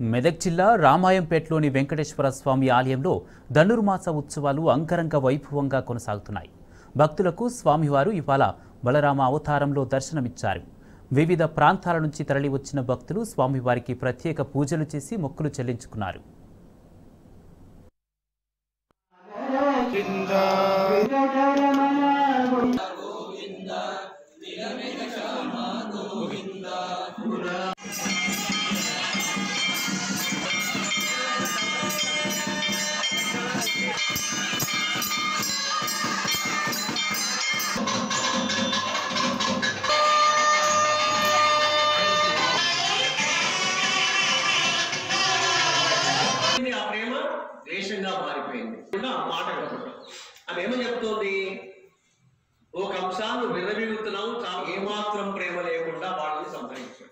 మెదక్ జిల్లా రామాయంపేటలోని వెంకటేశ్వర స్వామి ఆలయంలో ధనుర్మాస ఉత్సవాలు అంగరంగ వైభవంగా కొనసాగుతున్నాయి. భక్తులకు స్వామివారు ఇవాళ బలరామ అవతారంలో దర్శనమిచ్చారు. వివిధ ప్రాంతాల నుంచి తరలివచ్చిన భక్తులు స్వామివారికి ప్రత్యేక పూజలు చేసి మొక్కులు చెల్లించుకున్నారు. దేశంగా మారిపోయింది. మాట ఆమె ఏమని చెప్తోంది, ఓ కంసాలు విర్రవీగుతున్నావు, ఏమాత్రం ప్రేమ లేకుండా వాళ్ళని సంహరించాడు.